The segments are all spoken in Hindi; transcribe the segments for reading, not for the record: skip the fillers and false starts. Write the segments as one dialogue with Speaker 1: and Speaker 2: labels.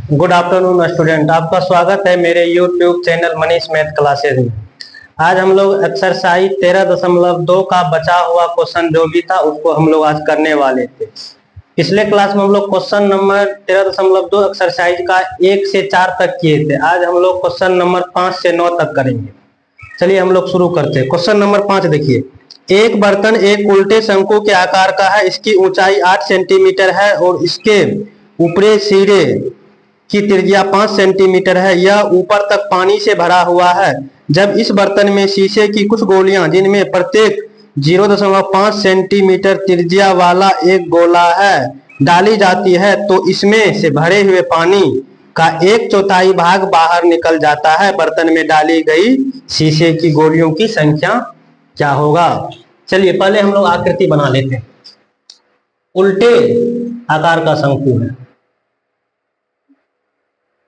Speaker 1: गुड आफ्टरनून स्टूडेंट, आपका स्वागत है मेरे YouTube channel Manish math classes में। आज हम लोग एक्सरसाइज 13.2 का बचा हुआ क्वेश्चन जो भी था उसको हम लोग आज करने वाले थे। पिछले क्लास में हम लोग क्वेश्चन नंबर 13.2 एक्सरसाइज का 1 से 4 तक किए थे। आज हम लोग क्वेश्चन नंबर 5 से 9 तक करेंगे। चलिए हम लोग शुरू करते हैं। क्वेश्चन नंबर 5 देखिए, एक बर्तन एक उल्टे शंकु के आकार का है, इसकी ऊंचाई 8 सेंटीमीटर है और इसके ऊपरी सिरे की त्रिज्या 5 सेंटीमीटर है। यह ऊपर तक पानी से भरा हुआ है। जब इस बर्तन में शीशे की कुछ गोलियां जिनमें प्रत्येक 0.5 सेंटीमीटर त्रिज्या वाला एक गोला है डाली जाती है तो इसमें से भरे हुए पानी का 1/4 भाग बाहर निकल जाता है। बर्तन में डाली गई शीशे की गोलियों की संख्या क्या होगा? चलिए पहले हम लोग आकृति बना लेते हैं। उल्टे आकार का शंकु है,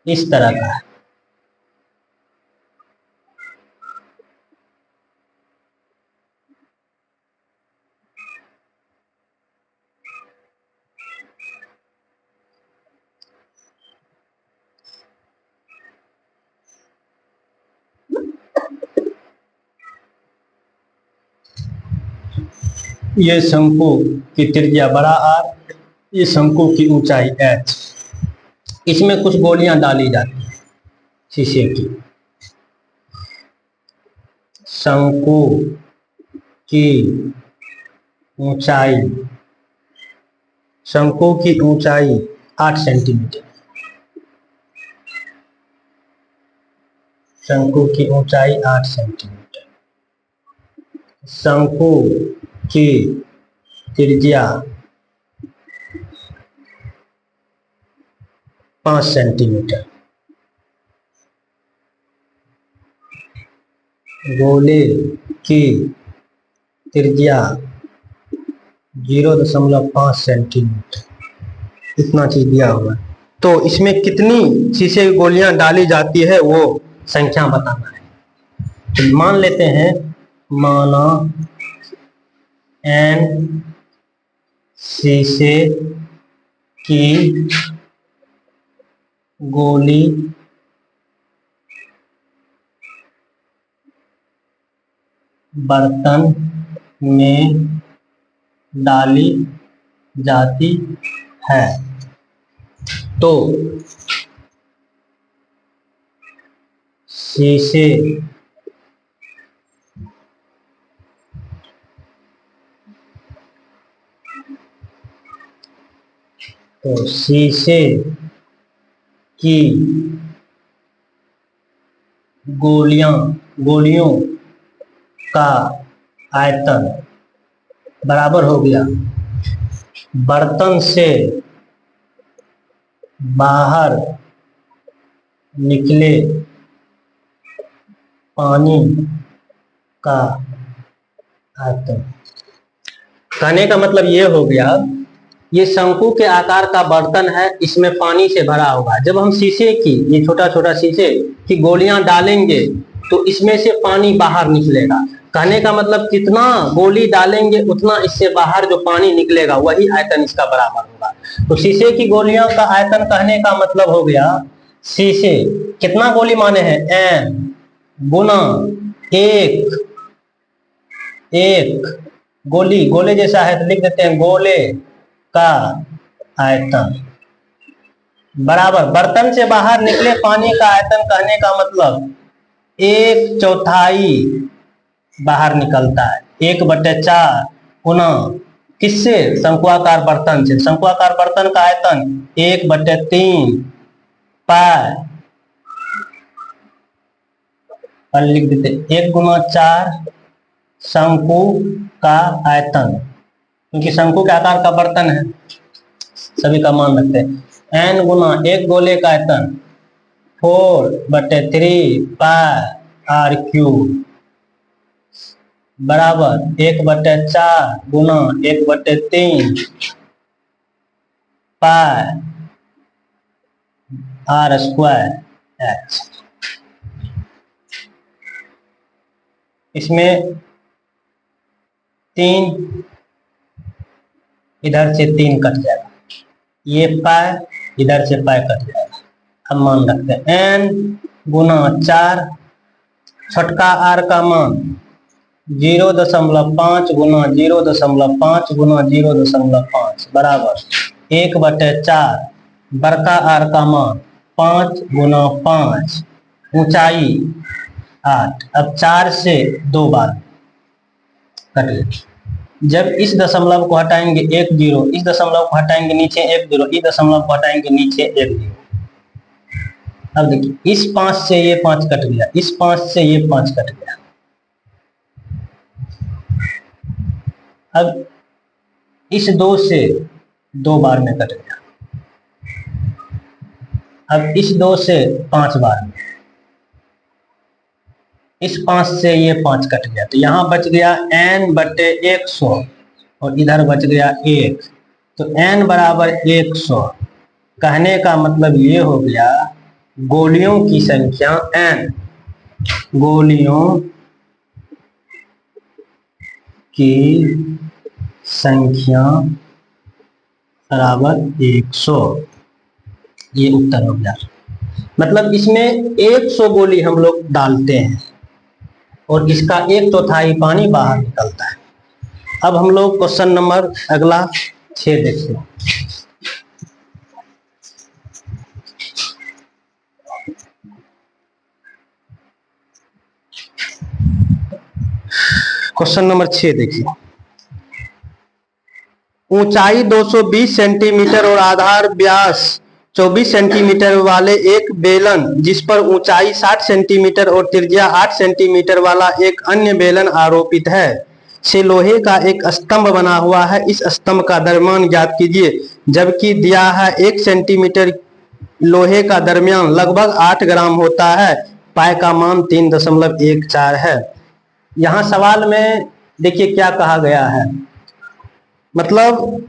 Speaker 1: इस तरह का है। ये शंकु की त्रिज्या बड़ा आर, ये शंकु की ऊंचाई h। इसमें कुछ गोलियां डाली जाती है शीशे की। शंकु की ऊंचाई, शंकु की ऊंचाई 8 सेंटीमीटर। शंकु की ऊंचाई 8 सेंटीमीटर। शंकु की त्रिज्या 5 सेंटीमीटर। गोले की त्रिज्या 0.5 सेंटीमीटर, इतना चीज दिया हुआ है। तो इसमें कितनी शीशे की गोलियां डाली जाती है वो संख्या बताना है। तो मान लेते हैं, माना n शीशे की गोली बर्तन में डाली जाती है तो शीशे की गोलियों का आयतन बराबर हो गया बर्तन से बाहर निकले पानी का आयतन। कहने का मतलब ये हो गया, ये शंकु के आकार का बर्तन है, इसमें पानी से भरा होगा। जब हम शीशे की, ये छोटा छोटा शीशे की गोलियां डालेंगे तो इसमें से पानी बाहर निकलेगा। कहने का मतलब कितना गोली डालेंगे उतना इससे बाहर जो पानी निकलेगा वही आयतन इसका बराबर होगा। तो शीशे की गोलियों का आयतन कहने का मतलब हो गया, शीशे कितना गोली माने हैं n गुना एक गोली, गोले जैसा है तो लिख देते हैं गोले का आयतन बराबर बर्तन से बाहर निकले पानी का आयतन। कहने का मतलब 1/4 बाहर निकलता है, 1/4 गुना किससे? शंकुआकार बर्तन से। शंकुआकार बर्तन का आयतन 1/3 पाई, और लिख देते 1 गुना 4 शंकु का आयतन, क्योंकि शंकु के आकार का बर्तन है, सभी का मान रखते हैं। n गुना एक गोले का आयतन 4/3 पाई r क्यूब बराबर 1/4 गुना 1/3 पाई r स्क्वायर h। इसमें 3 इधर से 3 कट जाएगा, ये पाई, इधर से पाई कट जाएगा। अब मान रखते हैं n गुना 4, छोटका आर का मान 0.5 गुना 0.5 गुना 0.5 बराबर 1/4, बड़का आर का मान 5 गुना 5, ऊंचाई 8। अब 4 से 2 बार कट गया। जब इस दशमलव को हटाएंगे 1 0, इस दशमलव को हटाएंगे नीचे 1 0, इस दशमलव को हटाएंगे नीचे 1 0। अब देखिए इस 5 से ये 5 कट गया, इस 5 से ये 5 कट गया। अब इस 2 से 2 बार में कट गया। अब इस 2 से 5 बार में, इस 5 से ये 5 कट गया, तो यहां बच गया n/100 और इधर बच गया 1, तो n बराबर 100। कहने का मतलब ये हो गया गोलियों की संख्या n, गोलियों की संख्या बराबर 100। ये उत्तर हो गया। मतलब इसमें 100 गोली हम लोग डालते हैं और इसका 1/4 पानी बाहर निकलता है। अब हम लोग क्वेश्चन नंबर अगला 6 देखते हैं। क्वेश्चन नंबर 6 देखिए। ऊंचाई 220 सेंटीमीटर और आधार व्यास 24 सेंटीमीटर वाले एक बेलन, जिस पर ऊंचाई 60 सेंटीमीटर और त्रिज्या 8 सेंटीमीटर वाला एक अन्य बेलन आरोपित है, से लोहे का एक स्तंभ बना हुआ है। इस स्तंभ का द्रव्यमान ज्ञात कीजिए। जबकि दिया है 1 सेंटीमीटर लोहे का द्रव्यमान लगभग 8 ग्राम होता है, पाई का मान 3.14 है। यहाँ सवाल में देखिए क्या कहा गया है, मतलब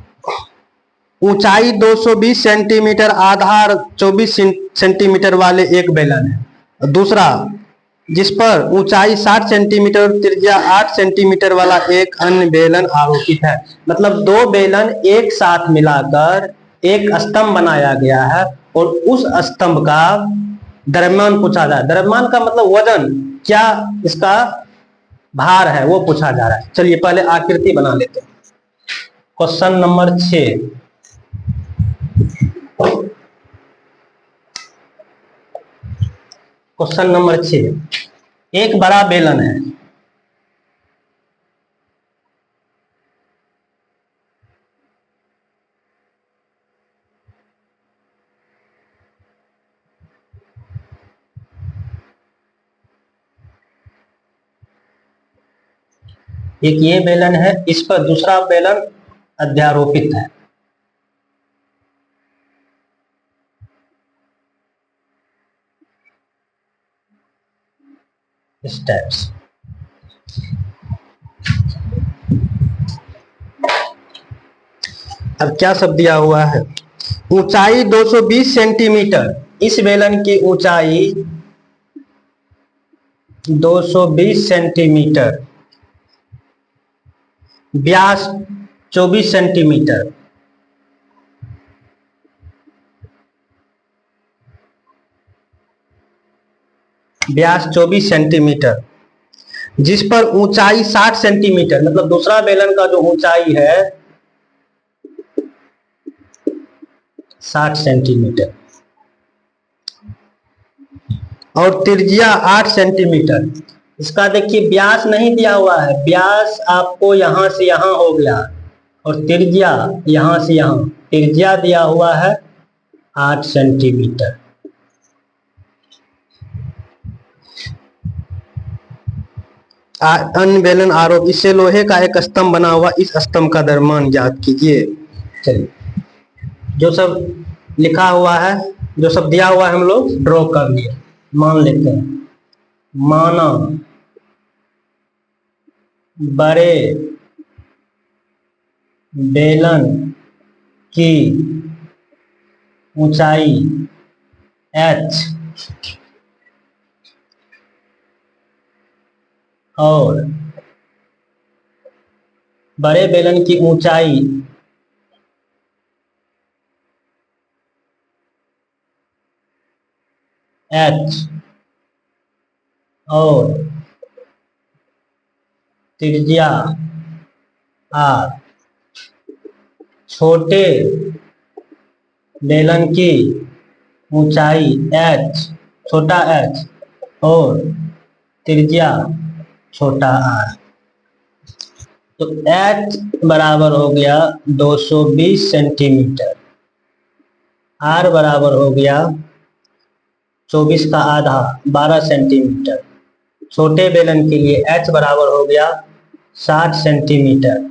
Speaker 1: ऊंचाई 220 सेंटीमीटर आधार 24 सेंटीमीटर वाले एक बेलन है। दूसरा जिस पर ऊंचाई 60 सेंटीमीटर और त्रिज्या 8 सेंटीमीटर वाला एक अन्य बेलन आरोपित है। मतलब 2 बेलन एक साथ मिलाकर एक स्तंभ बनाया गया है और उस स्तंभ का द्रव्यमान पूछा जा रहा है। द्रव्यमान का मतलब वजन, क्या इसका भार है वो पूछा जा रहा है। चलिए पहले आकृति बना लेते हैं। Question number 6। क्वेश्चन नंबर 6, एक बड़ा बेलन है, एक ये बेलन है, इस पर दूसरा बेलन अध्यारोपित है। इस टाइप से अब क्या सब दिया हुआ है, ऊंचाई 220 सेंटीमीटर, इस बेलन की ऊंचाई 220 सेंटीमीटर, व्यास 24 सेंटीमीटर, व्यास 24 सेंटीमीटर, जिस पर ऊंचाई 60 सेंटीमीटर, मतलब दूसरा बेलन का जो ऊंचाई है 60 सेंटीमीटर और त्रिज्या 8 सेंटीमीटर। इसका देखिए व्यास नहीं दिया हुआ है, व्यास आपको यहां से यहां हो गया और त्रिज्या यहां से यहां, त्रिज्या दिया हुआ है 8 सेंटीमीटर। अन्य बेलन आरोप, इससे लोहे का एक स्तंभ बना हुआ, इस स्तंभ का द्रव्यमान ज्ञात कीजिए। चलिए जो सब लिखा हुआ है, जो सब दिया हुआ है हम लोग ड्रॉ कर लिए। मान लेते हैं, माना बड़े बेलन की ऊंचाई h और बड़े बेलन की ऊंचाई एच और त्रिज्या आर, छोटे बेलन की ऊंचाई एच, छोटा एच और त्रिज्या छोटा आर। तो एच बराबर हो गया 220 सेंटीमीटर, आर बराबर हो गया 24 का आधा 12 सेंटीमीटर, छोटे बेलन के लिए एच बराबर हो गया 60 सेंटीमीटर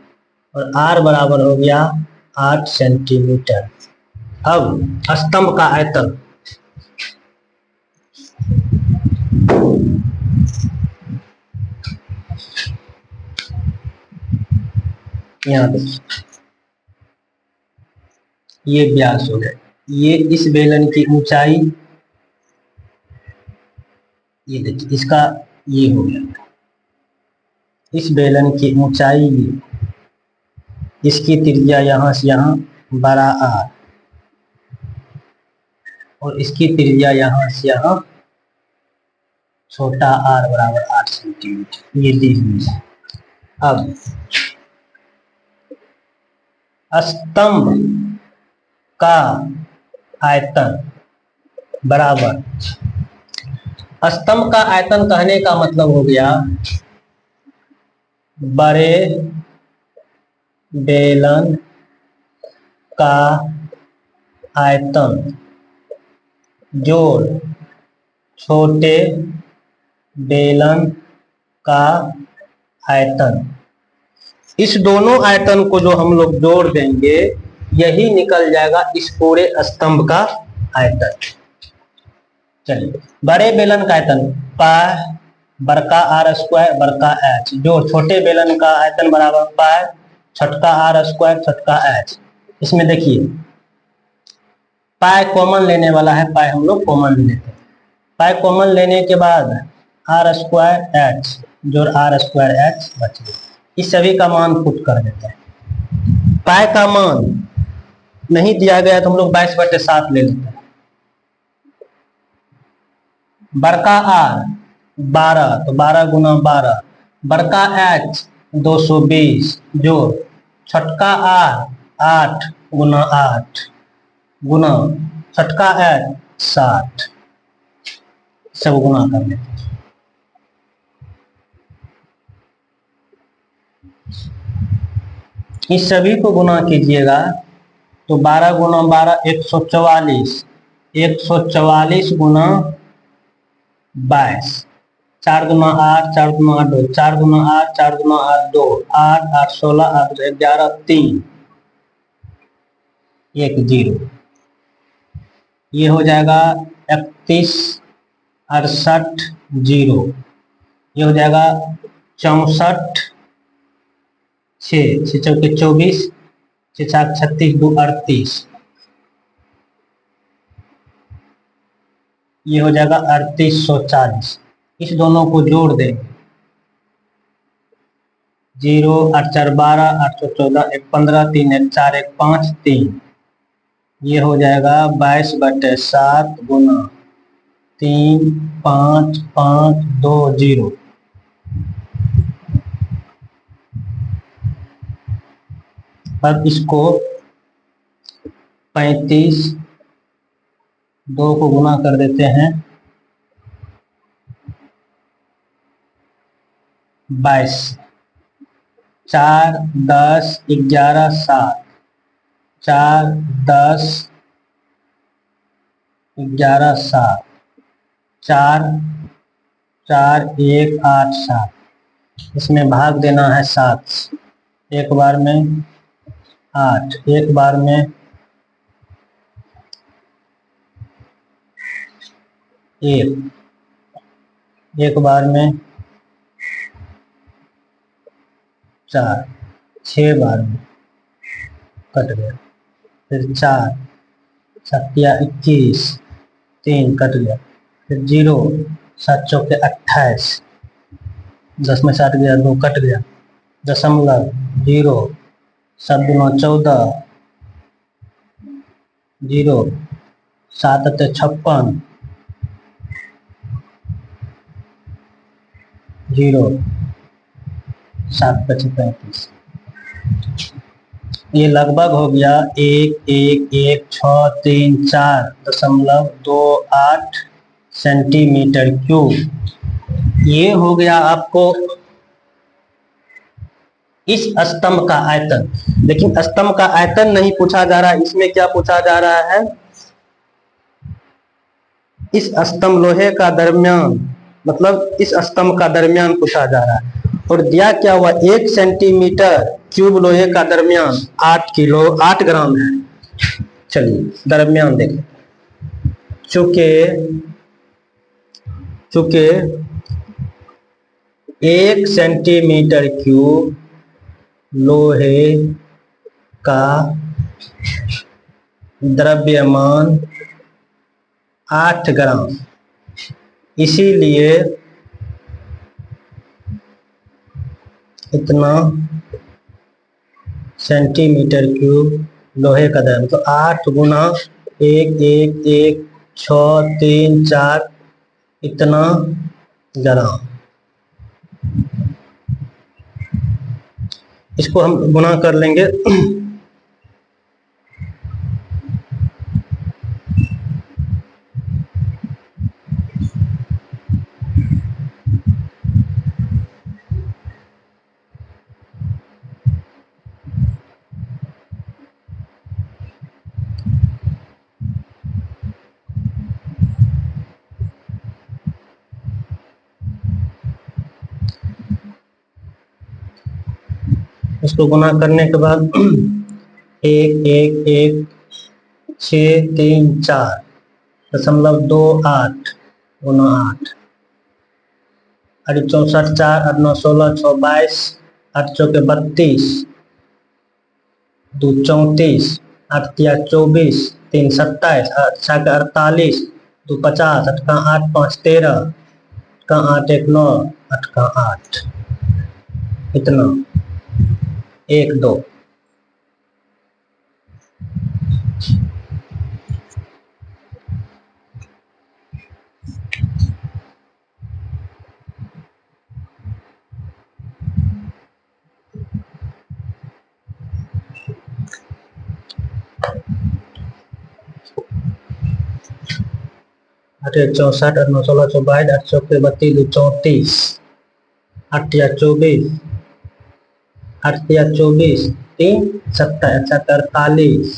Speaker 1: और आर बराबर हो गया 8 सेंटीमीटर। अब स्तंभ का आयतन, यहाँ देखिए ये व्यास हो गया, ये इस बेलन की ऊंचाई, ये देखिए इसका ये हो गया, इस बेलन की ऊंचाई ये, इसकी त्रिज्या यहां से यहां बड़ा आर और इसकी त्रिज्या यहां से यहां छोटा आर बराबर 8 सेंटीमीटर, ये दी हुई है। अब स्तंभ का आयतन बराबर, स्तंभ का आयतन कहने का मतलब हो गया बड़े बेलन का आयतन जोड़ छोटे बेलन का आयतन। इस दोनों आयतन को जो हम लोग जोड़ देंगे यही निकल जाएगा इस पूरे स्तंभ का आयतन। चलिए, बड़े बेलन का आयतन पाई बड़का आर स्क्वायर बड़का एच, जो छोटे बेलन का आयतन बराबर पाई छठका आर स्क्वायर छठका एच। इसमें देखिए पाई कॉमन लेने वाला है, पाई हम लोग कॉमन ले लेते हैं। पाई कॉमन लेने के बाद आर स्क्वायर एच जोड़ आर स्क्वायर एच बच गया। इस सभी का मान पुट कर देते हैं। पाई का मान नहीं दिया गया तो हम लोग 22/7 ले लेते हैं। बड़का आर 12 तो 12 गुना 12, बड़का एच 220 जोड़ छठका आर 8 गुना 8 गुना छठका एच 60, सब गुना कर लेते हैं। इस सभी को गुना कीजिएगा तो 12 गुना 12 144, 144 गुना 22, 4 गुना 8 4 गुना 8 2, 4 गुना 8 4 गुना 8 2, 8 8 16 8 11 3 1 0, ये हो जाएगा 31 68 0, ये हो जाएगा 64 6 6 चौके 24 6 7 36 2 38, ये हो जाएगा 3840। इस दोनों को जोड़ देंगे 0 8 4 12 8 14 1 15 3 1 4 1 5 3, ये हो जाएगा 22/7 गुना 3 5 5 2 0। अब इसको 35 2 को गुना कर देते हैं 22, 4 10 11 7, 4 10 11 7, 4 4 1 8 7, इसमें भाग देना है 7, एक बार में 8, एक बार में 1, एक बार में 4, 6 बार में कट गया, फिर 4 7 21 3 कट गया, फिर 0 7 चौके 28, 10 में 7 गया 2 कट गया, दशमलव 0 7 गुना 14 0 7 56 जीरो 7×35, ये लगभग हो गया 111634.28 सेंटीमीटर क्यूब। ये हो गया आपको इस स्तंभ का आयतन। लेकिन स्तंभ का आयतन नहीं पूछा जा रहा है, इसमें क्या पूछा जा रहा है, इस स्तंभ लोहे का दरमियान, मतलब इस स्तंभ का दरमियान पूछा जा रहा है। और दिया क्या हुआ, 1 सेंटीमीटर क्यूब लोहे का दरमियान 8 ग्राम है। चलिए दरमियान देखें, चूंकि 1 सेंटीमीटर क्यूब लोहे का द्रव्यमान 8 ग्राम, इसीलिए इतना सेंटीमीटर क्यूब लोहे का द्रव्यमान, तो 8 गुना 1,1,1,6,3,4 इतना ग्राम। इसको हम गुना कर लेंगे। इसको गुना करने के बाद 1,1,1,6,3,4.28 गुना 8, 64 4 8 9 16 6 22 8 चौके 32 2 34 8 3 24 3 27 8 6 48 2 50 8 का 8 5 13 का 8 1 9 8 का 8 इतना 1 2। आठ 64 8 9 16 22 8 चौके 32 2 34 8 या 24 8 या 24 3 27 7 48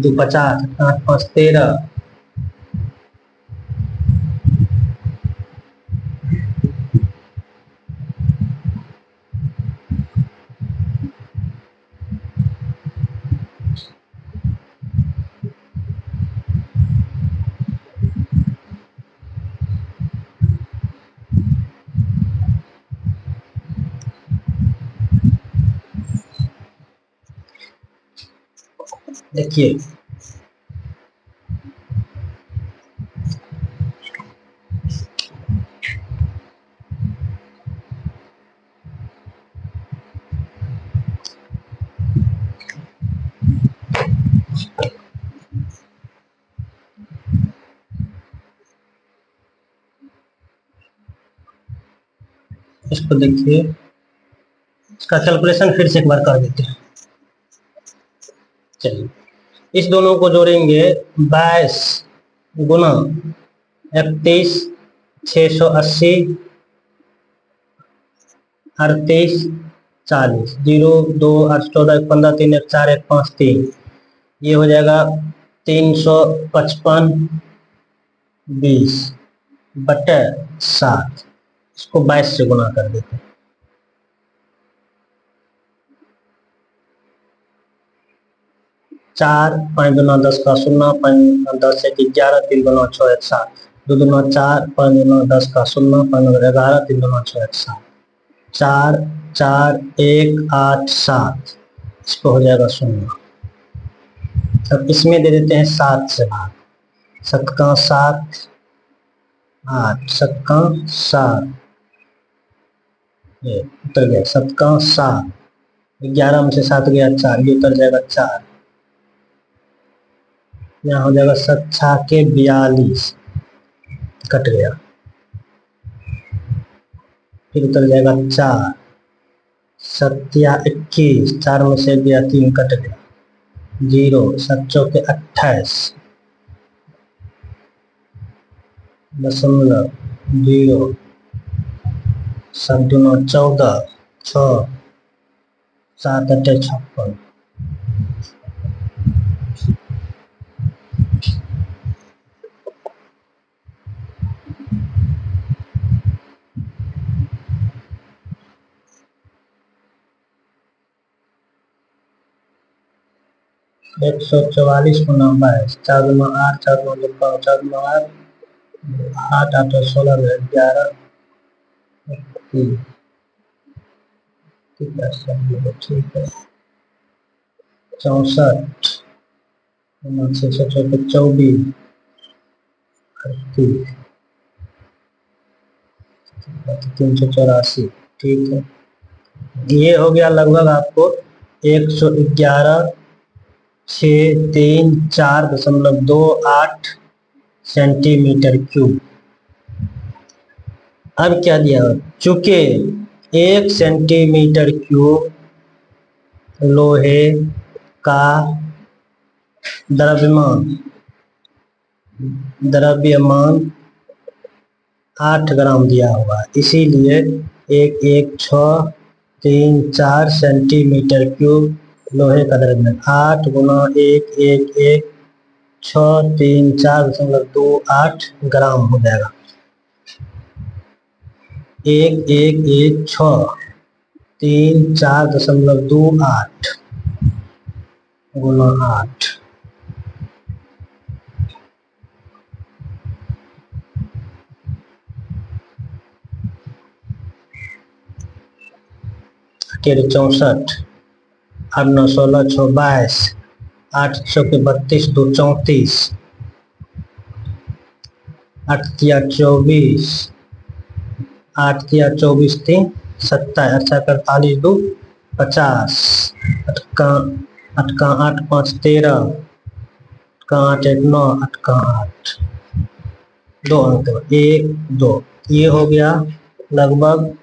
Speaker 1: 2 50 8 5 13 देखिए इसको, देखिए इसका कैलकुलेशन फिर से एक बार कर देते हैं। चलिए इस दोनों को जोड़ेंगे, 22 गुना 31 680 38 40 0 2 8 14 1 15 3 1 4 1 5 3, ये हो जाएगा 355 20 बटे 7। इसको 22 से गुना कर देते हैं। 4 5 दूना 10 का 0 5 10 1 11 3 दूना 6 1 7 2 दूना 4 5 दूना 10 का 0 5 11 3 दूना 6 1 7 4 4 1 8 7, इसको हो जाएगा 0। अब इसमें दे देते हैं 7 से भाग, 7 का 7 8 7 का 7, ये उतर गया 7 का 7, 11 में से 7 गया 4, ये उतर जाएगा 4, यहाँ हो जाएगा 7 6 के 42 कट गया। फिर उतर जाएगा 4, 7 21, 4 में से गया 3 कट गया, 0, 7 चौके 28, दशमलव 0, 7 दूना 14, 6, 7 8 56। एक 144 गुना 22, 4 दूना 8, 4 दूना 12, 4 दूना 8, 8 8 16 11, ठीक है 64, 624, 384, ठीक है। ये हो गया लगभग आपको 111,634.28 सेंटीमीटर क्यूब। अब क्या दिया, चूंकि 1 सेंटीमीटर क्यूब लोहे का द्रव्यमान 8 ग्राम दिया हुआ है, इसीलिए 11634 सेंटीमीटर क्यूब लोहे का द्रव्यमान 8 गुना 111,634.28 ग्राम हो जाएगा। 111,634.28 गुना 8, तेरह 64, 8 9 16 6 22, 8 चौके 32, 2 34, 8 तिया 24, 8 तिया 24 3 27, 8 48 2 50, 8 का 8 5 13, 8 1 9, 8 का 8, 2 अंक 1 2। ये हो गया लगभग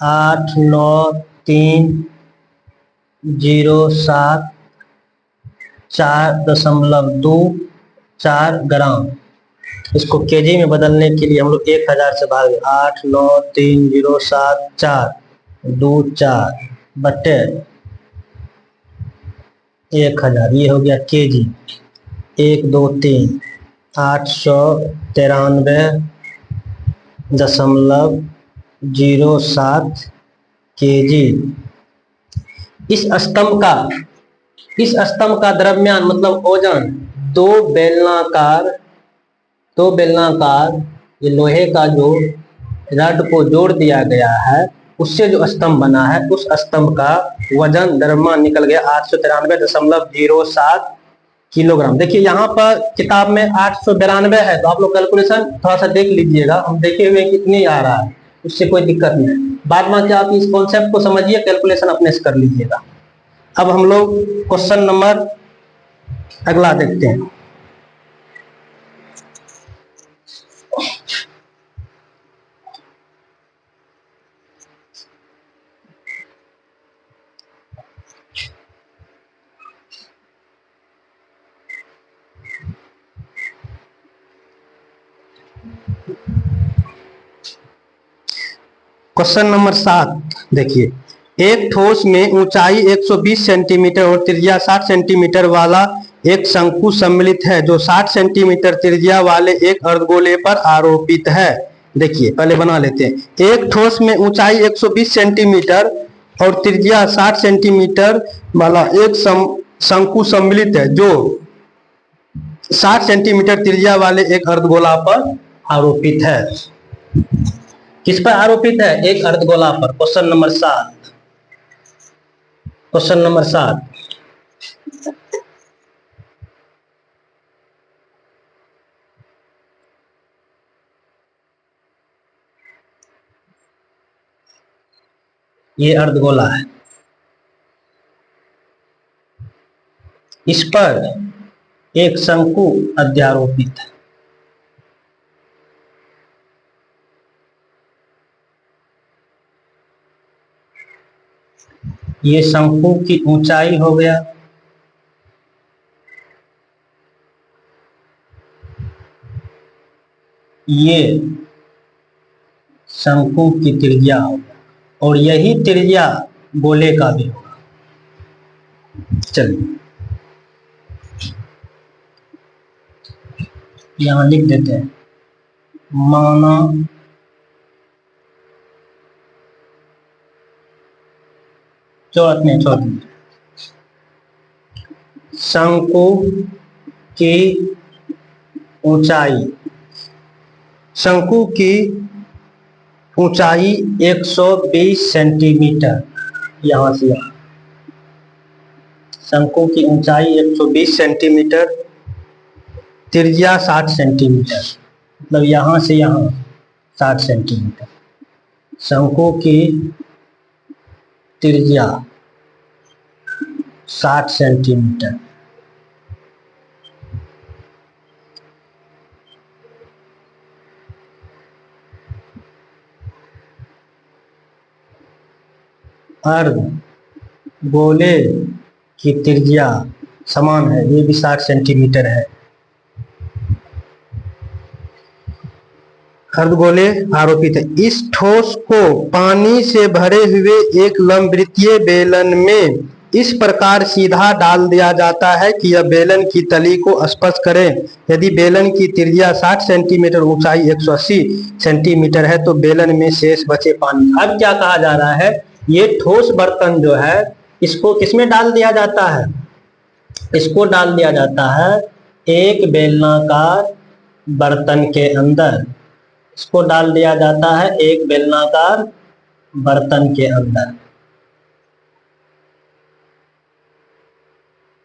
Speaker 1: 89307.24 ग्राम। इसको केजी में बदलने के लिए हम लोग 1000 से भाग 89307.424 बटे 1000, ये हो गया केजी। 1 2 3 893.07 केजी। इस स्तंभ का द्रव्यमान मतलब ओजन दो बेलनाकार ये लोहे का जो रड को जोड़ दिया गया है, उससे जो स्तंभ बना है, उस स्तंभ का वजन द्रव्यमान निकल गया 893.07 किलोग्राम। देखिए यहाँ पर किताब में 892 है, तो आप लोग कैलकुलेशन थोड़ा सा देख लीजिएगा, हम देखे हुए कितने आ रहा है, उससे कोई दिक्कत नहीं। बाद में क्या आप इस कॉन्सेप्ट को समझिए, कैलकुलेशन अपने से कर लीजिएगा। अब हम लोग क्वेश्चन नंबर अगला देखते हैं। क्वेश्चन नंबर 7 देखिए, एक ठोस में ऊंचाई 120 सेंटीमीटर और त्रिज्या 60 सेंटीमीटर वाला एक शंकु सम्मिलित है, जो 60 सेंटीमीटर त्रिज्या वाले एक अर्धगोले पर आरोपित है। देखिए पहले बना लेते हैं। एक ठोस में ऊंचाई 120 सेंटीमीटर और त्रिज्या 60 सेंटीमीटर वाला एक शंकु सम्मिलित है, जो 60 सेंटीमीटर त्रिज्या वाले एक अर्धगोला पर आरोपित है। किस पर आरोपित है? एक अर्धगोला पर। क्वेश्चन नंबर 7 ये अर्धगोला है, इस पर एक शंकु अध्यारोपित है। ये शंकु की ऊंचाई हो गया, ये शंकु की त्रिज्या होगा, और यही त्रिज्या गोले का भी होगा। चलिए यहां लिख देते हैं, माना छोड़ दीजिए, शंकु की ऊंचाई, शंकु की ऊंचाई 120 सेंटीमीटर, यहां से यहां शंकु की ऊंचाई 120 सेंटीमीटर, त्रिज्या 60 सेंटीमीटर, मतलब यहां से यहां 60 सेंटीमीटर। शंकु की त्रिज्या 60 सेंटीमीटर, अर्ध गोले की त्रिज्या समान है, ये भी 60 सेंटीमीटर है। अर्धगोले आरोपित है। इस ठोस को पानी से भरे हुए एक लंबवृत्तीय बेलन में इस प्रकार सीधा डाल दिया जाता है कि यह बेलन की तली को स्पर्श करे। यदि बेलन की त्रिज्या 60 सेंटीमीटर, ऊंचाई 180 सेंटीमीटर है तो बेलन में शेष बचे पानी। अब क्या कहा जा रहा है, ये ठोस बर्तन जो है इसको किसमें डाल दिया जाता है, इसको डाल दिया जाता है एक बेलनाकार बर्तन के अंदर, इसको डाल दिया जाता है एक बेलनाकार बर्तन के अंदर,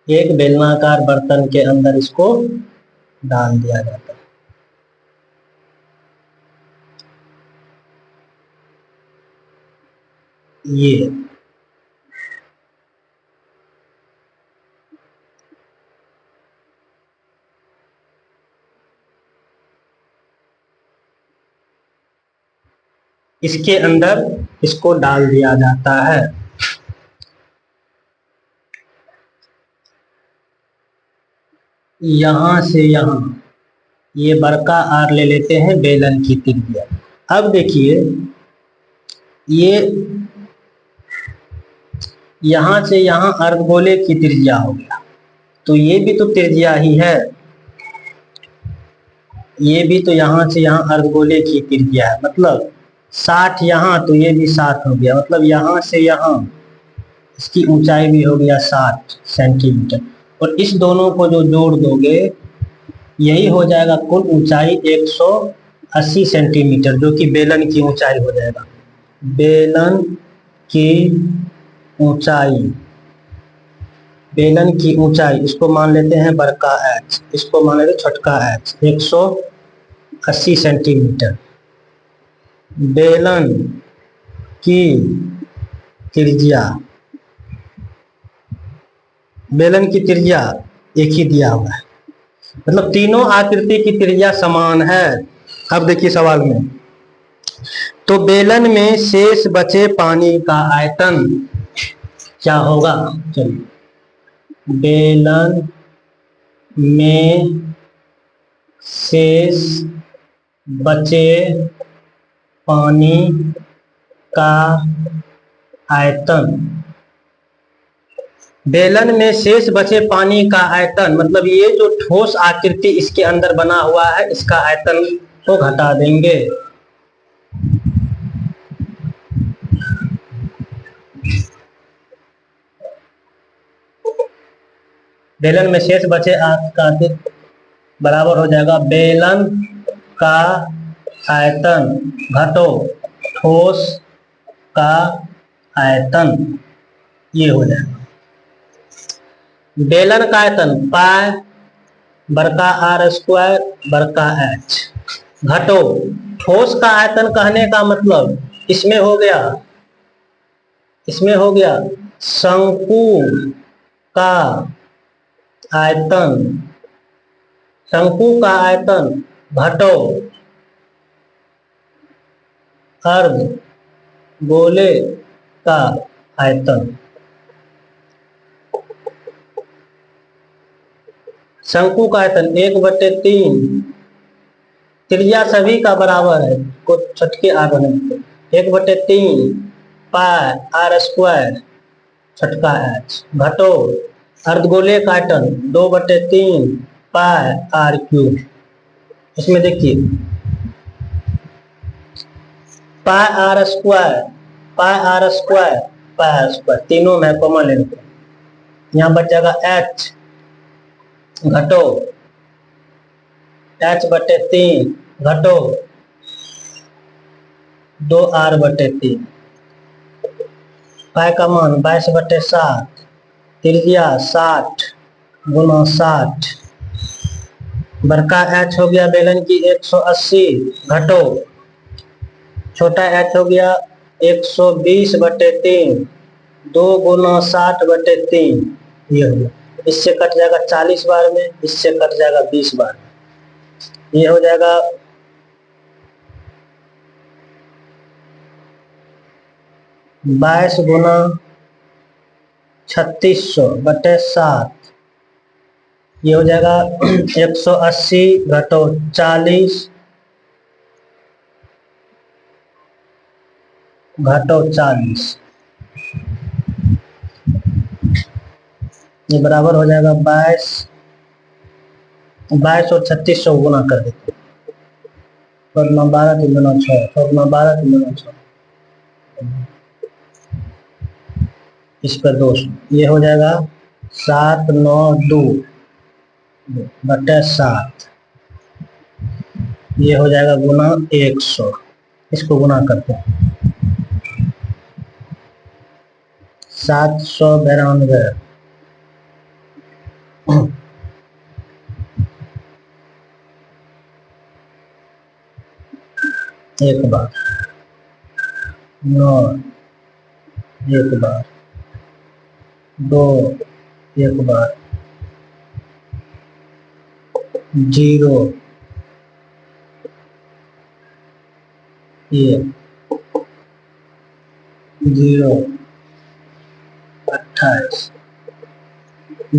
Speaker 1: एक बेलनाकार बर्तन के अंदर इसको डाल दिया जाता है। ये इसके अंदर इसको डाल दिया जाता है। यहां से यहां ये बड़का आर ले लेते हैं बेलन की त्रिज्या। अब देखिए ये यहां से यहां अर्धगोले की त्रिज्या हो गया, तो ये भी तो त्रिज्या ही है, ये भी तो यहां से यहां अर्धगोले की त्रिज्या है, मतलब 60 यहां, तो ये भी 60 हो गया, मतलब यहां से यहां इसकी ऊंचाई भी हो गया 60 सेंटीमीटर, और इस दोनों को जो जोड़ दोगे यही हो जाएगा कुल ऊंचाई 180 सेंटीमीटर, जो कि बेलन की ऊंचाई हो जाएगा। बेलन की ऊंचाई, बेलन की ऊंचाई इसको मान लेते हैं बड़का एच, इसको मान लेते हैं छोटका एच, 180 सेंटीमीटर। बेलन की त्रिज्या, बेलन की त्रिज्या एक ही दिया हुआ है, मतलब तीनों आकृति की त्रिज्या समान है। अब देखिए सवाल में, तो बेलन में शेष बचे पानी का आयतन क्या होगा। चलिए, बेलन में शेष बचे पानी का आयतन, बेलन में शेष बचे पानी का आयतन मतलब ये जो ठोस आकृति इसके अंदर बना हुआ है इसका आयतन को घटा देंगे। बेलन में शेष बचे का बराबर हो जाएगा बेलन का आयतन घटो ठोस का आयतन, ये हो जाएगा। बेलन का आयतन पाई बड़का आर स्क्वायर बड़का एच, घटो ठोस का आयतन कहने का मतलब इसमें हो गया, इसमें हो गया शंकु का आयतन, शंकु का आयतन घटो अर्ध गोले का आयतन। शंकु का आयतन 1/3, त्रिज्या सभी का बराबर है, को छटके आर बने, 1/3 पाई आर स्क्वायर छटका एच, घटो अर्धगोले का आयतन 2/3 पाई आर क्यूब। इसमें देखिए pi R square, pi R square, pi R square, तीनों में कॉमन लेते हैं, यहाँ बच जाएगा एच, घटो h/3 घटो 2r/3, पाई का मान 22/7, त्रिज्या 60 गुना 60, बड़का h हो गया बेलन की 180, घटो छोटा h हो गया 120/3, 2 गुना 60/3, ये हो गया। इससे कट जाएगा 40 बार में, इससे कट जाएगा 20 बार में, ये हो जाएगा 22 गुना 3600/7, ये हो जाएगा 180 घटो 40 घटो 40, ये बराबर हो जाएगा 22 और 3600 गुना कर देते, 12 3 गुना 6, 12 3 गुना 6, इस पर 200, ये हो जाएगा 792/7, ये हो जाएगा गुना 100, इसको गुना करते हैं 792, एक बार 9, एक बार 2, एक बार 0, 1, 0, 28,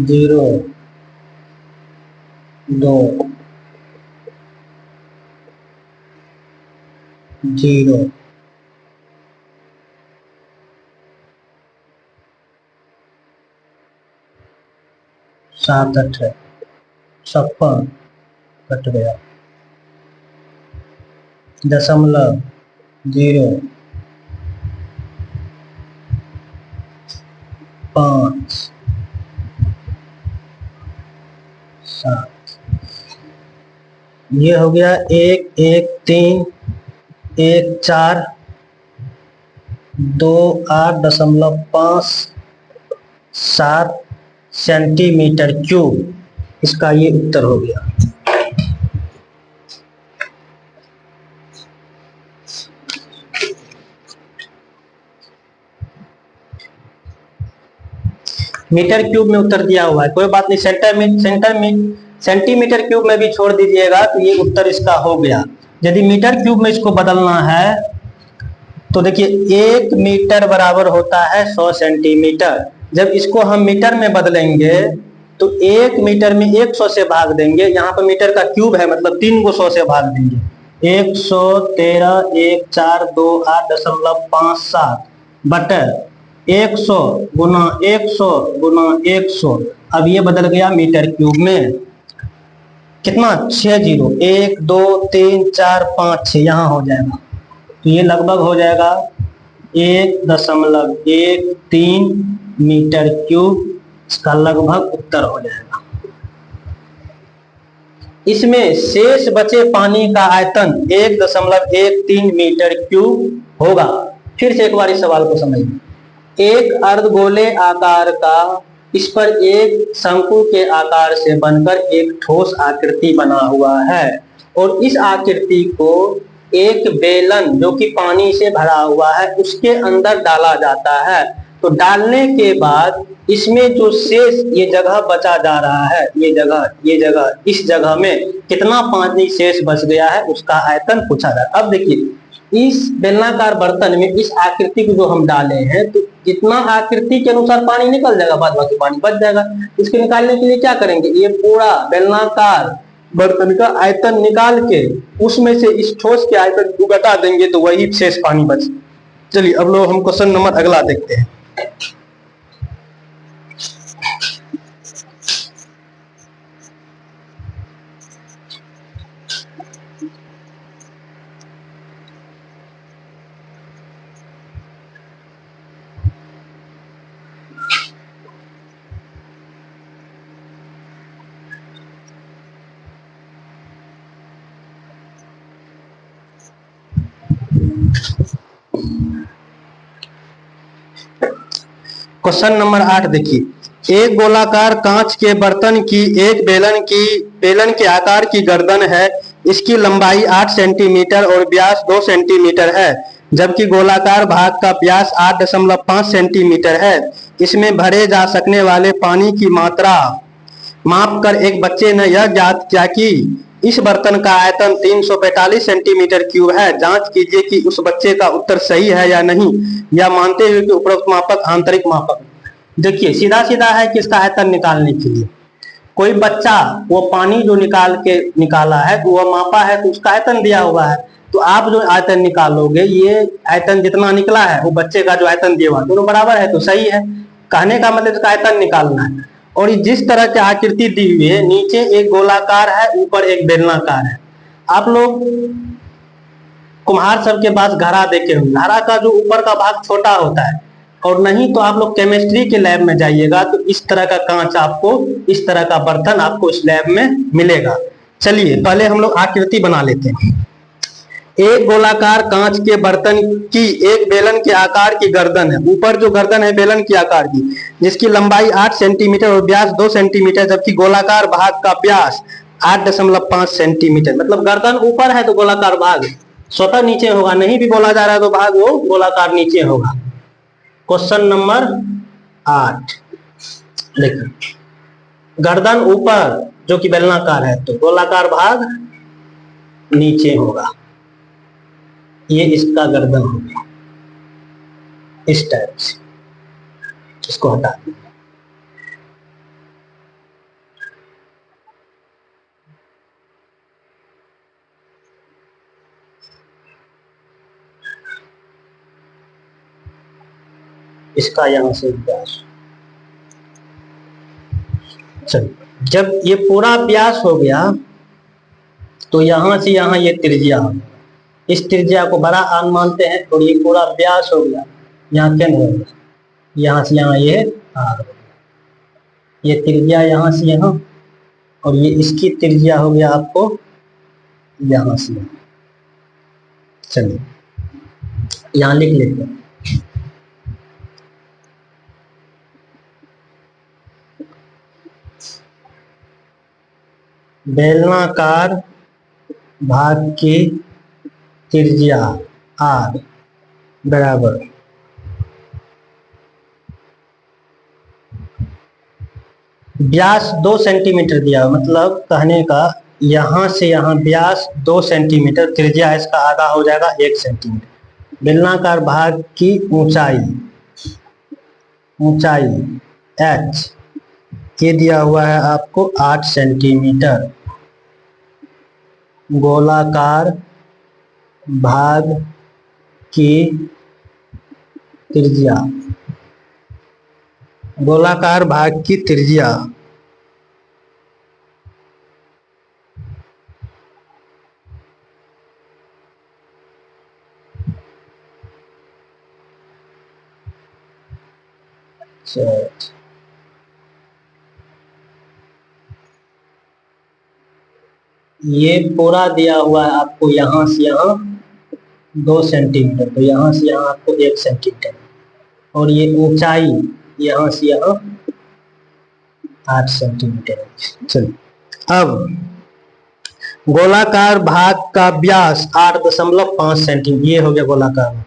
Speaker 1: 0, 2, 0, 7 8 56 कट गया, 0.05 7, ये हो गया 1 1 3 1 4 2 8.57 सेंटीमीटर क्यूब, इसका ये उत्तर हो गया। मीटर क्यूब में उत्तर दिया हुआ है, कोई बात नहीं, सेंटीमीटर क्यूब में भी छोड़ दीजिएगा तो ये उत्तर इसका हो गया। यदि मीटर क्यूब में इसको बदलना है तो देखिए 1 मीटर बराबर होता है 100 सेंटीमीटर, जब इसको हम मीटर में बदलेंगे तो 1 मीटर में 100 से भाग देंगे, यहाँ पर मीटर का क्यूब है मतलब 3 को 100 से भाग देंगे, 113,148.57 बटर 100 गुना 100 गुना 100, अब ये बदल गया मीटर क्यूब में, कितना 6 0, 1 2 3 4 5 6, यहाँ हो जाएगा, तो ये लगभग हो जाएगा 1.13 मीटर क्यूब, इसका लगभग उत्तर हो जाएगा। इसमें शेष बचे पानी का आयतन 1.13 मीटर क्यूब होगा। फिर से एक बार इस सवाल को समझिए, एक अर्धगोले आकार का इस पर एक शंकु के आकार से बनकर एक ठोस आकृति बना हुआ है और इस आकृति को एक बेलन जो कि पानी से भरा हुआ है उसके अंदर डाला जाता है, तो डालने के बाद इसमें जो शेष ये जगह बचा जा रहा है, ये जगह इस जगह में कितना पानी शेष बच गया है उसका आयतन पूछा जा रहा है। अब देखिए इस बेलनाकार बर्तन में इस आकृति को जो हम डाले हैं तो इतना आकृति के अनुसार पानी निकल जाएगा, बाद बाकी पानी बच जाएगा। इसके निकालने के लिए क्या करेंगे, ये पूरा बेलनाकार बर्तन का आयतन निकाल के उसमें से इस ठोस के आयतन को घटा देंगे तो वही शेष पानी बच। चलिए अब लोग हम क्वेश्चन नंबर अगला देखते हैं। क्वेश्चन नंबर 8 देखिए, एक गोलाकार कांच के बर्तन की एक बेलन के आकार की गर्दन है। इसकी लंबाई 8 सेंटीमीटर और व्यास 2 सेंटीमीटर है, जबकि गोलाकार भाग का व्यास 8.5 सेंटीमीटर है। इसमें भरे जा सकने वाले पानी की मात्रा माप कर एक बच्चे ने यह ज्ञात किया कि इस बर्तन का आयतन 345 सेंटीमीटर क्यूब है। जांच कीजिए कि उस बच्चे का उत्तर सही है या नहीं, या मानते हुए कि उपरोक्त मापक आंतरिक मापक। देखिए सीधा सीधा है कि इसका आयतन निकालने के लिए कोई बच्चा वो पानी जो निकाला है वो मापा है तो उसका आयतन दिया हुआ है, तो आप जो आयतन निकालोगे ये आयतन जितना निकला है वो बच्चे का जो आयतन दिया हुआ दोनों बराबर है तो सही है। कहने का मतलब इसका आयतन निकालना है। और जिस तरह की आकृति दी हुई है, नीचे एक गोलाकार है, ऊपर एक बेलनाकार है। आप लोग कुम्हार सब के पास घड़ा देखे होंगे, घड़ा का जो ऊपर का भाग छोटा होता है, और नहीं तो आप लोग केमिस्ट्री के लैब में जाइएगा तो इस तरह का कांच आपको, इस तरह का बर्तन आपको इस लैब में मिलेगा। चलिए पहले हम लोग आकृति बना लेते हैं। एक गोलाकार कांच के बर्तन की एक बेलन के आकार की गर्दन है। ऊपर जो गर्दन है बेलन की आकार की, जिसकी लंबाई 8 सेंटीमीटर और व्यास 2 सेंटीमीटर, जबकि गोलाकार भाग का व्यास 8.5 सेंटीमीटर। मतलब गर्दन ऊपर है तो गोलाकार भाग स्वतः नीचे होगा, नहीं भी बोला जा रहा है तो भाग वो गोलाकार नीचे होगा। क्वेश्चन नंबर 8 देखिए, गर्दन ऊपर जो कि बेलनाकार है तो गोलाकार भाग नीचे होगा। ये इसका गर्दन हो गया इस टाइप से, इसको हटा दें। इसका यहां से व्यास, चलिए जब ये पूरा व्यास हो गया तो यहां से यहां ये त्रिज्या हो गया। इस त्रिज्या को बड़ा आन मानते हैं और ये पूरा व्यास हो गया, यहाँ केंद्र हो गया, यहाँ से यहाँ ये आर हो गया। ये त्रिज्या यहाँ से यहाँ, और ये इसकी त्रिज्या हो गया आपको यहाँ से यहाँ। चलिए यहाँ लिख लेते हैं। बेलनाकार भाग की त्रिज्या आर बराबर व्यास 2 सेंटीमीटर दिया, मतलब कहने का यहां से यहां व्यास 2 सेंटीमीटर, त्रिज्या इसका आधा हो जाएगा 1 सेंटीमीटर। बेलनाकार भाग की ऊंचाई h ये दिया हुआ है आपको 8 सेंटीमीटर। गोलाकार भाग की त्रिज्या, गोलाकार भाग की त्रिज्या ये पूरा दिया हुआ है आपको यहां से यहां 2 सेंटीमीटर, तो यहां से यहां आपको 1 सेंटीमीटर, और ये ऊंचाई यहां से यहां 8 सेंटीमीटर। चलिए अब गोलाकार भाग का व्यास 8.5 सेंटीमीटर, ये हो गया गोलाकार,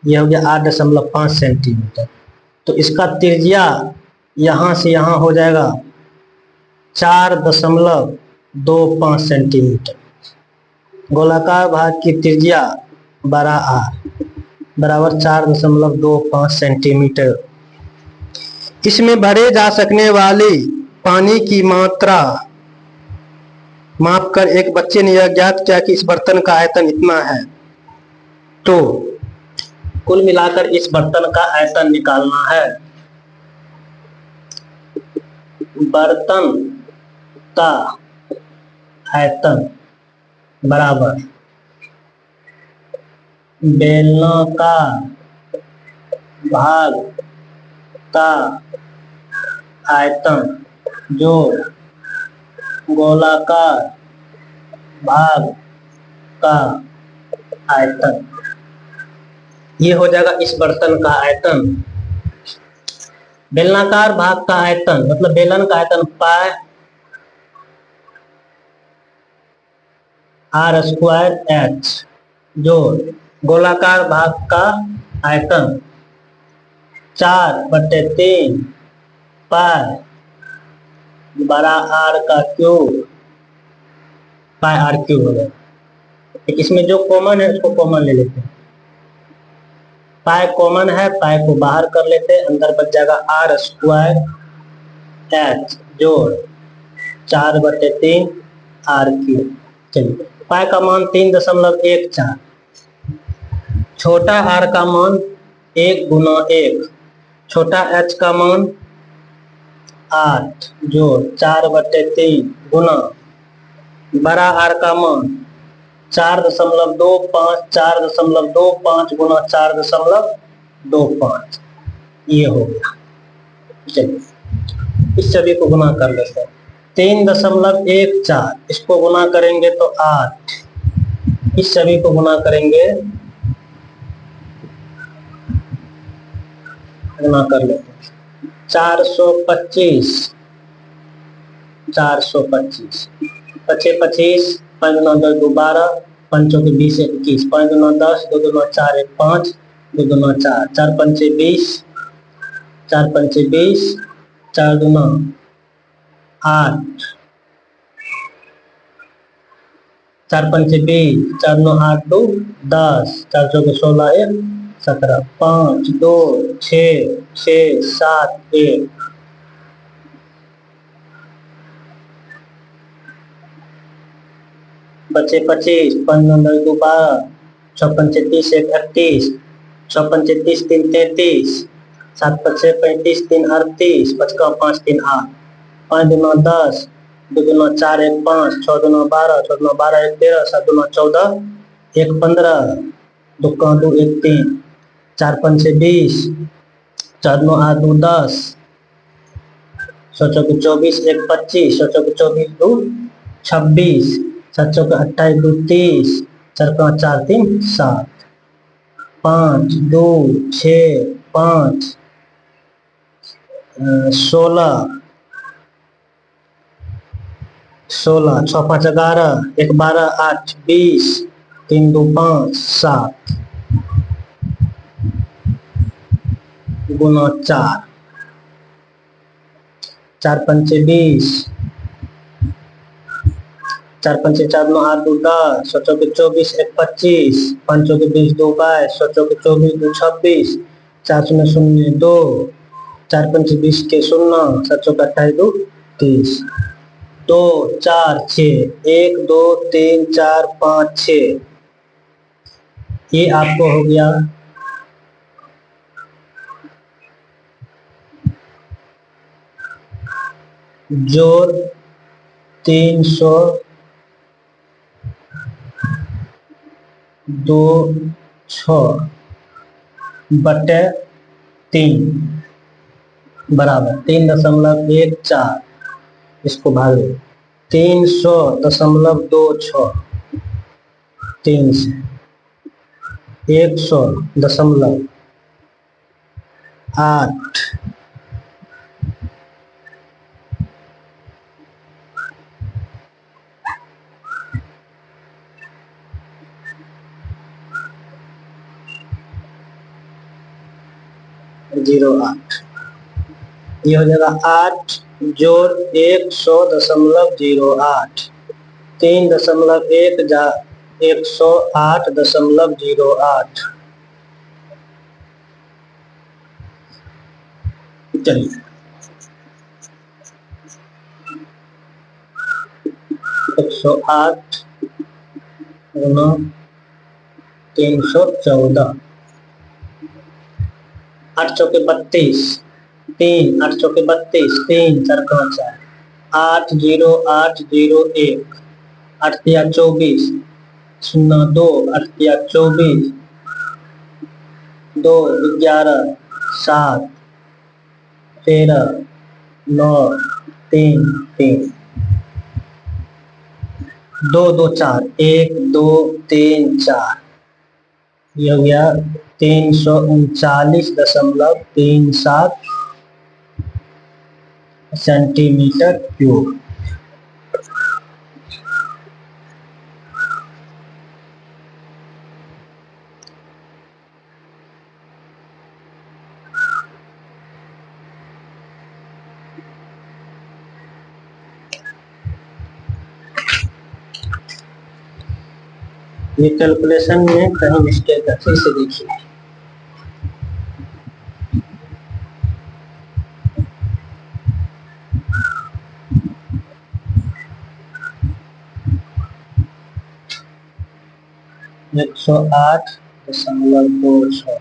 Speaker 1: ये हो गया 8.5 सेंटीमीटर। तो इसका त्रिज्या यहां से यहां हो जाएगा 4.25 सेंटीमीटर। गोलाकार भाग की त्रिज्या बड़ा आर, बराबर 4.25 सेंटीमीटर। इसमें भरे जा सकने वाले पानी की मात्रा माप कर एक बच्चे ने यह ज्ञात किया कि इस बर्तन का आयतन इतना है। तो कुल मिलाकर इस बर्तन का आयतन निकालना है। बर्तन का आयतन बराबर बेलनाकार भाग का आयतन जोड़ गोलाकार भाग का आयतन। ये हो जाएगा इस बर्तन का आयतन। बेलनाकार भाग का आयतन मतलब बेलन का आयतन पाई आर स्क्वायर एच जोड़ गोलाकार भाग का आयतन 4/3 पाई बड़ा आर का क्यूब पाई आर क्यूब हो जाएगा। इसमें जो कॉमन है उसको कॉमन ले लेते हैं। पाई कॉमन है, पाई को बाहर कर लेते हैं, अंदर बच जाएगा आर स्क्वायर एच जोड़ 4/3 आर क्यूब। चलिए पाई का मान 3.14, छोटा आर का मान 1 × 1, छोटा एच का मान 8 जोड़ 4/3 गुना बड़ा आर का मान 4.25 गुना 4.25 ये हो गया। चलिए इस सभी को गुना कर लेते हैं। 3.14 इसको गुना करेंगे तो 8, इस सभी को गुना करेंगे, गुना कर लेते हैं 425 पचे 25 5 9 10 2 12 5 चौके 20 21 5 2 9 10 2 2 9 4 1 5 2 2 9 4 4 पंचे 20 4 पंचे 20 4 2 9 8 4 पंचे 20 4 9 8 2 10 4 चौके 16 1 17 5 2 6 6 7 1 बचे 25 5 9 10 2 12 6 पंचे 30 1 38 6 पंचे 30 3 33 7 5 35 3 38 5 5 3 8 5 2 9 10 2 2 9 4 1 5 6 2 9 12 6 2 9 12 1 13 7 2 9 14 1 15 2 2 1 3 4 5 20 4 9 8 2 10 7 24 1 25 7 24 2 26 7 चौके 28 2 30 4 5 4 3 7 5 2 6 5 16 16 6 5 11 1 12 8 20 3 2 5 7 गुना 4 4 पंचे 20 4 पंचे 4 9 8 2 10 7 चौके 24 1 25 5 चौके 20 2 22 7 चौके 24 2 26 4 0 0 2 4 पंचे 20 के 0 7 चौके 28 2 30 2 4 6 1 2 3 4 5 6 ये आपको हो गया जोड़ 300 2 6 बटे 3 बराबर 3.14 इसको भागे 300.26 3 से 100.8 08 ये हो जाएगा 8 जोड़ 100.08 3.1 जा 108.08 चलिए 108 गुना 314, 8 चौके 32, 3 8 चौके 32, 3 4 5 4, 80801, 8 तिया 24, 02, 8 तिया 24, 2 11, 7 13, 9 3 3, 2 2 4, 1 2 3 4, ये हो गया 339.37 सेंटीमीटर क्यूब। ये कैलकुलेशन में कहीं मिस्टेक है, फिर से देखिए। एक 108.26,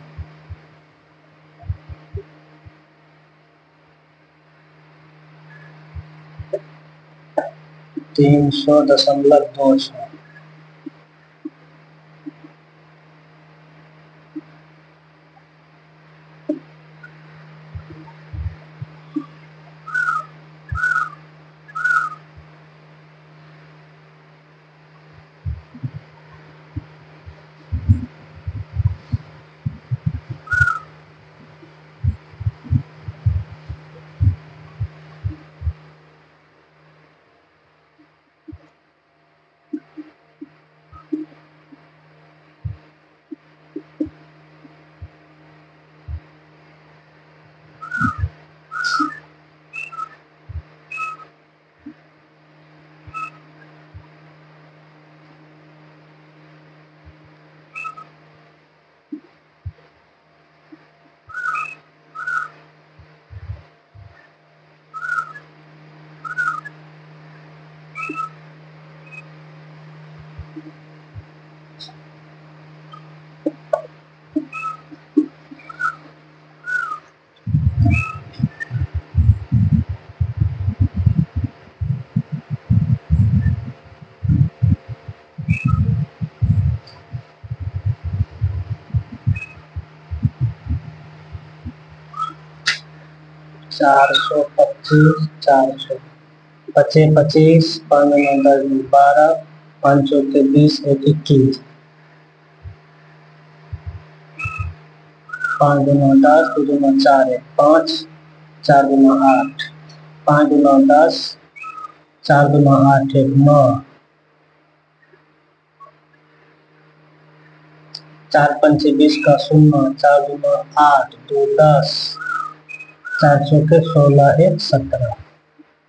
Speaker 1: 300.26, चार सौ 25, 5 9 10 12, 5 चौके 20, 1 21, 5 दूना 10, 2 दूना 4 1 5, 4 दूना 8, 5 दूना 10, 4 दूना 8 1 9, 4 पंचे 20 का 0, 4 दूना 8, 2 10, 4 चौके 16 1 17,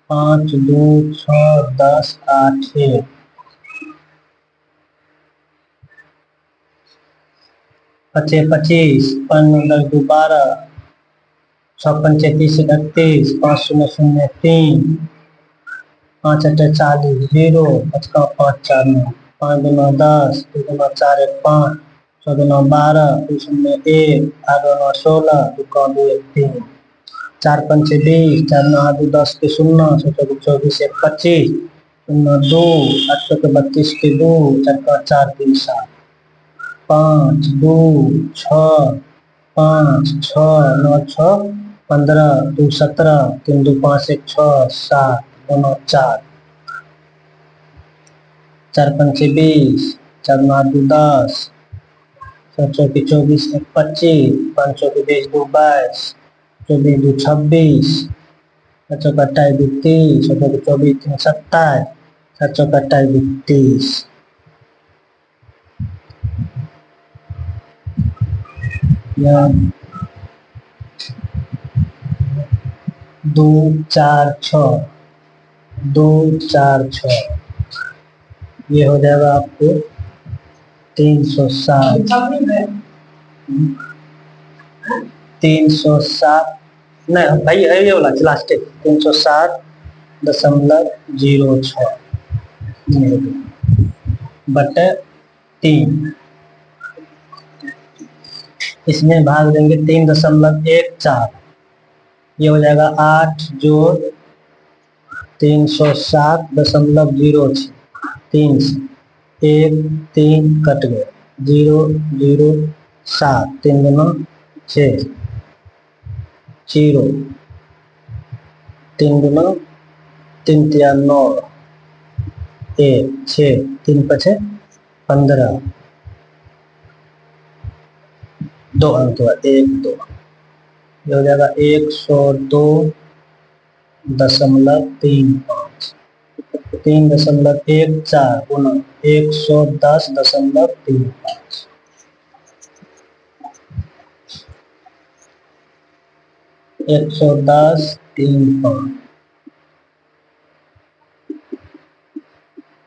Speaker 1: 5 2 6 10 8 1, 5 25, 5 9 10 12, 6 पंचे 30 31, 5 0 0 3, 5 8 40 0, 5 का 5 4 9, 5 दूना 10, 2 दूना 4 1 5, 6 दूना 12, 2 0 1, 8 दूना 16, 2 का 2 1 3, 4 पंचे 20, 4 9 2 10 के 0, 6 चौके 24 1 25, 0 2, 8 चौके 32 के 2, 4 का 4 3 7, 5 2 6 5 6 9 6 15, 2 17, 3 2 5 1 6 7 2 4, 4 पंचे 20, 4 9 2 10, 4 चौके 24 1 25, 5 चौके 20 2 22, 24 2 26, 4 चौका 28 2 30, 6 चौके 24 3 27, 4 चौका 28 2 30, या 2 4 6, 2 4 6, ये हो जाएगा आपको 307, 307 नहीं भाई, है ये वाला लास्ट 360.06 बटे 3, इसमें भाग देंगे 3.14, ये हो जाएगा 8 जोड़ 360.06, 3 से 1 3 कट गए, 0 0 7, 3 दूना 6, 0 3 दूना 3 तिया 9, 1 6 3 5 15, 2 अंक 1 2, ये हो जाएगा 102.35, 3.14 गुना 110.35, 110.35,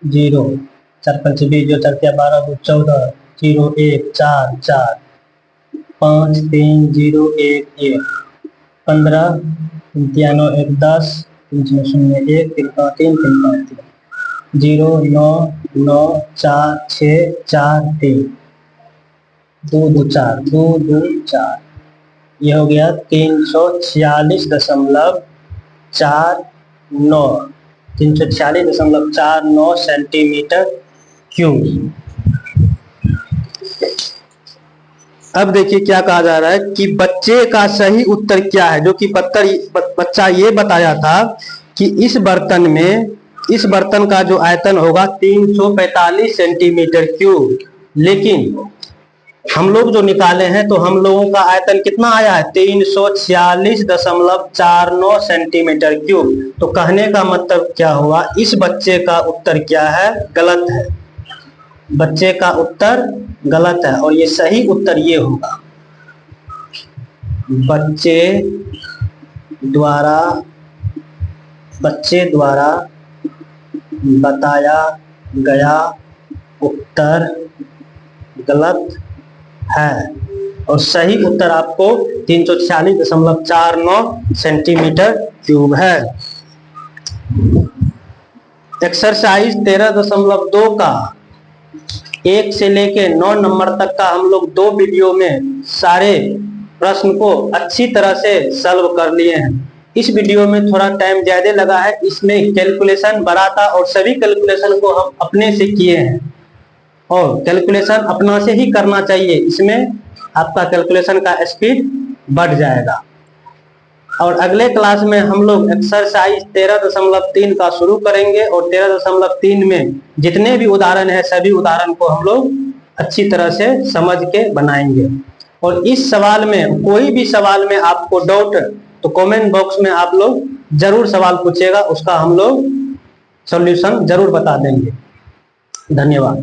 Speaker 1: 0 4 5 20, 4 12 14, 0 1 4 4, 5 3 0 1 1, 15 3 9 1 10, 3 0 1 3 5 3 3 5 3, 0 9 9 4 6 4 3, 2 2 4 2 2 4, ये हो गया 346.49 सेंटीमीटर क्यूब। अब देखिए क्या कहा जा रहा है कि बच्चे का सही उत्तर क्या है, जो कि बच्चा ये बताया था कि इस बर्तन का जो आयतन होगा 345 सेंटीमीटर क्यूब, लेकिन हम लोग जो निकाले हैं तो हम लोगों का आयतन कितना आया है 346.49 सेंटीमीटर क्यूब। तो कहने का मतलब क्या हुआ, इस बच्चे का उत्तर क्या है, गलत है। बच्चे का उत्तर गलत है और ये सही उत्तर ये होगा, बच्चे द्वारा बताया गया उत्तर गलत है और सही उत्तर आपको 346.49 सेंटीमीटर क्यूब है। एक्सरसाइज 13.2 का 1 से लेके 9 नंबर तक का हम लोग 2 वीडियो में सारे प्रश्न को अच्छी तरह से सॉल्व कर लिए हैं। इस वीडियो में थोड़ा टाइम ज्यादा लगा है, इसमें कैलकुलेशन बड़ा था और सभी कैलकुलेशन को हम अपने से किए हैं और कैलकुलेशन अपना से ही करना चाहिए, इसमें आपका कैलकुलेशन का स्पीड बढ़ जाएगा। और अगले क्लास में हम लोग एक्सरसाइज 13.3 का शुरू करेंगे और 13.3 में जितने भी उदाहरण है सभी उदाहरण को हम लोग अच्छी तरह से समझ के बनाएंगे। और इस सवाल में कोई भी सवाल में आपको डाउट तो कमेंट बॉक्स में आप लोग जरूर सवाल पूछिएगा, उसका हम लोग सॉल्यूशन जरूर बता देंगे। धन्यवाद।